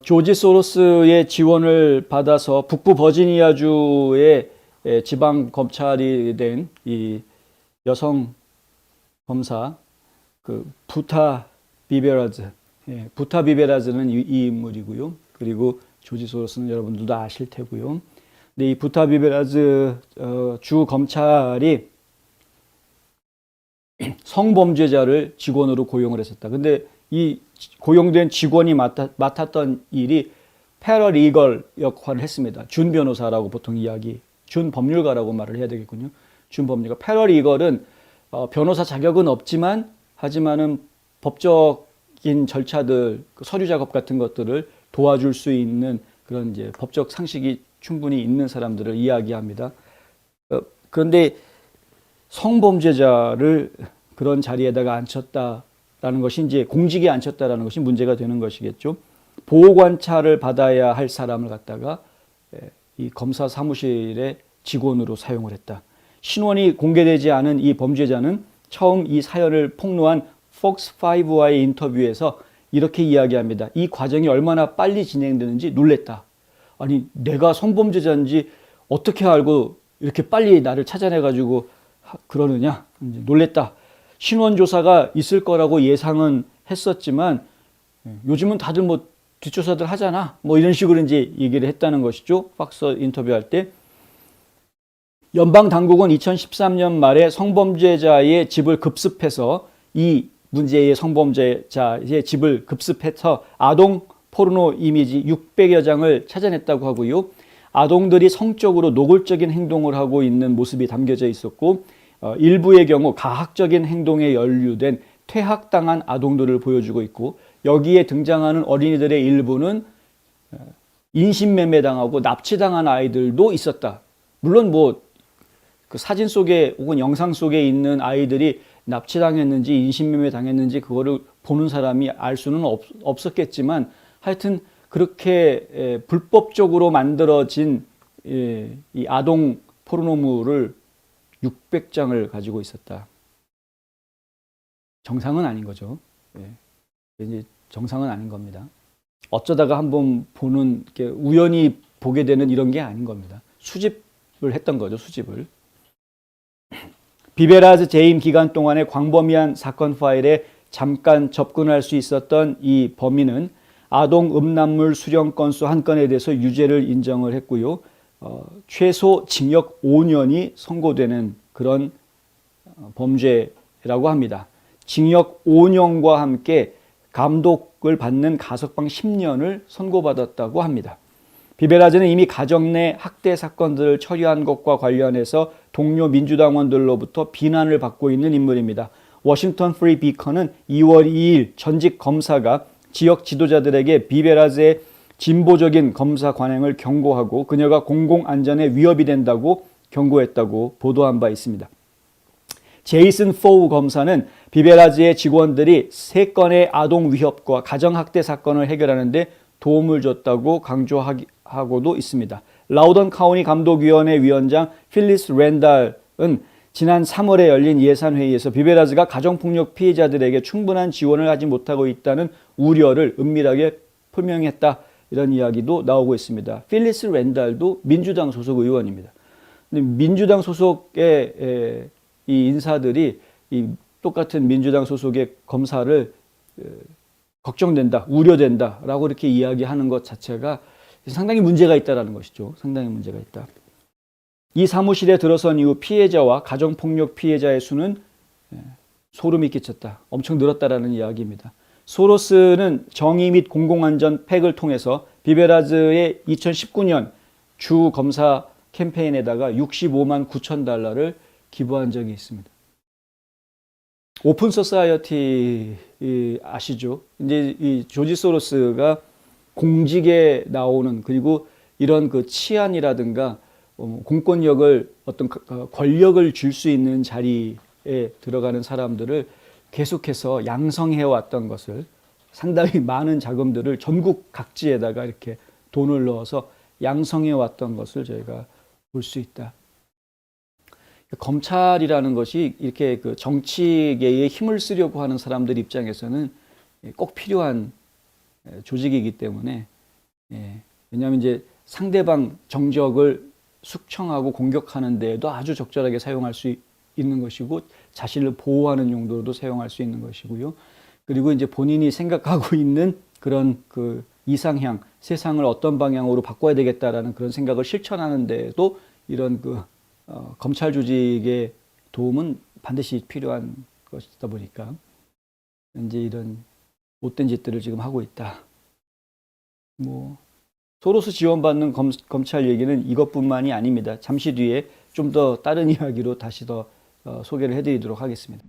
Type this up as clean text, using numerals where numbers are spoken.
조지 소로스의 지원을 받아서 북부 버지니아주의 지방 검찰이 된 이 여성 검사 부타 비베라즈, 부타 비베라즈는 이 인물이고요. 그리고 조지 소로스는 여러분들도 아실 테고요. 근데 이 부타 비베라즈 주 검찰이 성범죄자를 직원으로 고용을 했었다. 근데 이 고용된 직원이 맡았던 일이 패러리걸 역할을 했습니다. 준 변호사라고 보통 준 법률가라고 말을 해야 되겠군요. 준 법률가. 패러리걸은 변호사 자격은 없지만 하지만은 법적인 절차들, 서류 작업 같은 것들을 도와줄 수 있는 그런 이제 법적 상식이 충분히 있는 사람들을 이야기합니다. 그런데 성범죄자를 그런 자리에다가 앉혔다라는 것이 이제 공직에 앉혔다라는 것이 문제가 되는 것이겠죠. 보호관찰을 받아야 할 사람을 갖다가 이 검사 사무실의 직원으로 사용을 했다. 신원이 공개되지 않은 이 범죄자는 처음 이 사연을 폭로한 폭스5와의 인터뷰에서 이렇게 이야기합니다. 이 과정이 얼마나 빨리 진행되는지 놀랬다. 아니, 내가 성범죄자인지 어떻게 알고 이렇게 빨리 나를 찾아내가지고 그러느냐? 놀랬다. 신원조사가 있을 거라고 예상은 했었지만 요즘은 다들 뭐 뒷조사들 하잖아. 뭐 이런 식으로 이제 얘기를 했다는 것이죠. 박스 인터뷰할 때. 연방 당국은 2013년 말에 성범죄자의 집을 급습해서 이 문제의 성범죄자의 집을 급습해서 아동 포르노 이미지 600여 장을 찾아냈다고 하고요. 아동들이 성적으로 노골적인 행동을 하고 있는 모습이 담겨져 있었고 일부의 경우 가학적인 행동에 연루된 퇴학당한 아동들을 보여주고 있고 여기에 등장하는 어린이들의 일부는 인신매매당하고 납치당한 아이들도 있었다. 물론 뭐 그 사진 속에 혹은 영상 속에 있는 아이들이 납치당했는지 인신매매 당했는지 그거를 보는 사람이 알 수는 없었겠지만 하여튼 그렇게 불법적으로 만들어진 이 아동 포르노물을 600장을 가지고 있었다. 정상은 아닌 거죠. 이제 정상은 아닌 겁니다. 어쩌다가 한번 보는 게 우연히 보게 되는 이런 게 아닌 겁니다. 수집을 했던 거죠. 수집을. 비베라즈 재임 기간 동안에 광범위한 사건 파일에 잠깐 접근할 수 있었던 이 범인은 아동 음란물 수령 건수 한 건에 대해서 유죄를 인정을 했고요. 최소 징역 5년이 선고되는 그런 범죄라고 합니다. 징역 5년과 함께 감독을 받는 가석방 10년을 선고받았다고 합니다. 비베라즈는 이미 가정 내 학대 사건들을 처리한 것과 관련해서 동료 민주당원들로부터 비난을 받고 있는 인물입니다. 워싱턴 프리 비컨은 2월 2일 전직 검사가 지역 지도자들에게 비베라즈의 진보적인 검사 관행을 경고하고 그녀가 공공안전에 위협이 된다고 경고했다고 보도한 바 있습니다. 제이슨 포우 검사는 비베라즈의 직원들이 3건의 아동 위협과 가정학대 사건을 해결하는 데 도움을 줬다고 강조하고도 있습니다. 라우던 카운티 감독위원회 위원장 필리스 랜달은 지난 3월에 열린 예산회의에서 비베라즈가 가정폭력 피해자들에게 충분한 지원을 하지 못하고 있다는 우려를 은밀하게 표명했다. 이런 이야기도 나오고 있습니다. 필리스 랜달도 민주당 소속 의원입니다. 근데 민주당 소속의 이 인사들이 이 똑같은 민주당 소속의 검사를 걱정된다, 우려된다라고 이렇게 이야기하는 것 자체가 상당히 문제가 있다라는 것이죠. 상당히 문제가 있다. 이 사무실에 들어선 이후 피해자와 가정폭력 피해자의 수는 소름이 끼쳤다. 엄청 늘었다라는 이야기입니다. 소로스는 정의 및 공공안전 팩을 통해서 비베라즈의 2019년 주 검사 캠페인에다가 65만 9천 달러를 기부한 적이 있습니다. 오픈 소사이어티 아시죠? 이제 이 조지 소로스가 공직에 나오는 그리고 이런 그 치안이라든가 공권력을 어떤 권력을 줄 수 있는 자리에 들어가는 사람들을 계속해서 양성해 왔던 것을 상당히 많은 자금들을 전국 각지에다가 이렇게 돈을 넣어서 양성해 왔던 것을 저희가 볼 수 있다. 검찰이라는 것이 이렇게 그 정치계에 힘을 쓰려고 하는 사람들 입장에서는 꼭 필요한 조직이기 때문에 예. 왜냐하면 이제 상대방 정적을 숙청하고 공격하는 데에도 아주 적절하게 사용할 수 있는 것이고 자신을 보호하는 용도로도 사용할 수 있는 것이고요. 그리고 이제 본인이 생각하고 있는 그런 그 이상향, 세상을 어떤 방향으로 바꿔야 되겠다라는 그런 생각을 실천하는 데에도 이런 그 검찰 조직의 도움은 반드시 필요한 것이다 보니까 이제 이런 못된 짓들을 지금 하고 있다. 뭐 소로스 지원받는 검찰 얘기는 이것뿐만이 아닙니다. 잠시 뒤에 좀 더 다른 이야기로 다시 더 소개를 해드리도록 하겠습니다.